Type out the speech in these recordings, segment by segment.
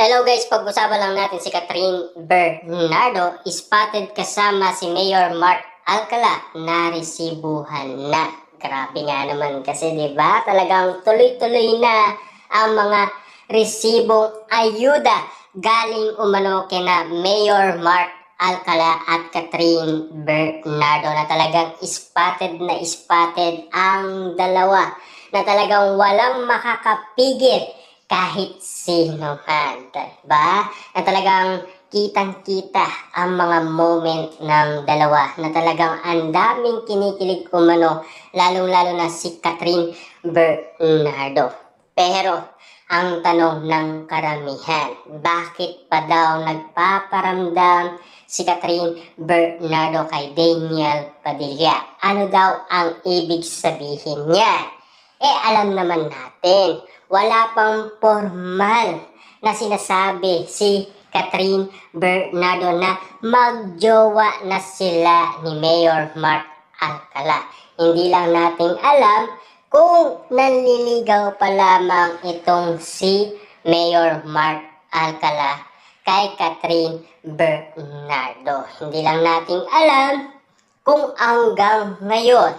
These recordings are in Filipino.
Hello guys, pag-usapan lang natin si Catherine Bernardo, spotted kasama si Mayor Mark Alcala na resibuhan na. Grabe nga naman kasi 'di ba? Talagang tuloy-tuloy na ang mga resibong ayuda galing umano kina Mayor Mark Alcala at Catherine Bernardo na talagang spotted na spotted ang dalawa na talagang walang makakapigil kahit sino man, diba? Na talagang kitang-kita ang mga moment ng dalawa na talagang ang daming kinikilig umano, lalong-lalo na si Catherine Bernardo. Pero, ang tanong ng karamihan, bakit pa daw nagpaparamdam si Catherine Bernardo kay Daniel Padilla? Ano daw ang ibig sabihin niya? Alam naman natin, wala pang formal na sinasabi si Catherine Bernardo na magjowa na sila ni Mayor Mark Alcala. Hindi lang natin alam kung nanliligaw pa lamang itong si Mayor Mark Alcala kay Catherine Bernardo. Hindi lang natin alam kung hanggang ngayon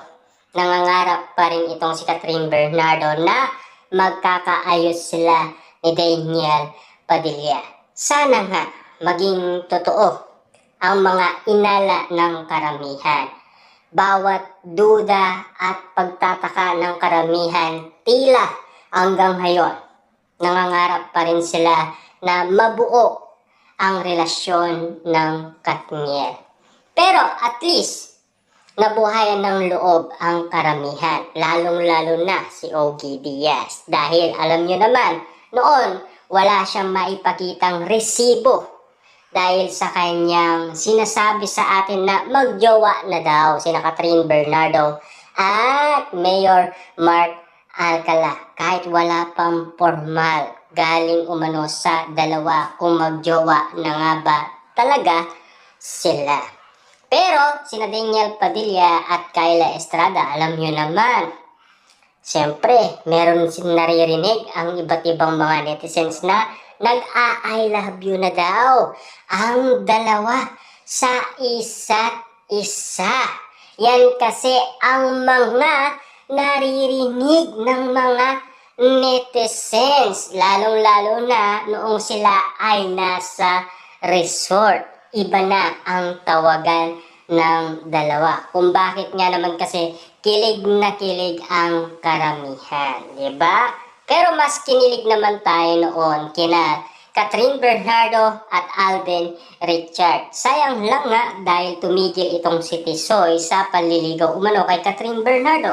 nangangarap pa rin itong si Catherine Bernardo na magkakaayos sila ni Daniel Padilla. Sana nga maging totoo ang mga inala ng karamihan. Bawat duda at pagtataka ng karamihan, tila hanggang ngayon nangangarap pa rin sila na mabuo ang relasyon ng Katniel. Pero at least nabuhayan ng loob ang karamihan, lalong-lalo na si Ogie Diaz. Dahil alam nyo naman, noon wala siyang maipakitang resibo dahil sa kanyang sinasabi sa atin na magjowa na daw sina Catherine Bernardo at Mayor Mark Alcala. Kahit wala pang formal galing umano sa dalawa kung magjowa na nga ba talaga sila. Pero, sina Daniel Padilla at Kyla Estrada, alam nyo naman, siyempre, meron naririnig ang iba't ibang mga netizens na nag-I love you na daw ang dalawa sa isa't isa. Yan kasi ang mga naririnig ng mga netizens, lalong-lalo na noong sila ay nasa resort. Iba na ang tawagan ng dalawa. Kung bakit nga naman kasi kilig na kilig ang karamihan, di ba? Pero mas kinilig naman tayo noon kina Catherine Bernardo at Alden Richard. Sayang lang nga dahil tumigil itong si Tisoy sa panliligaw umano kay Catherine Bernardo.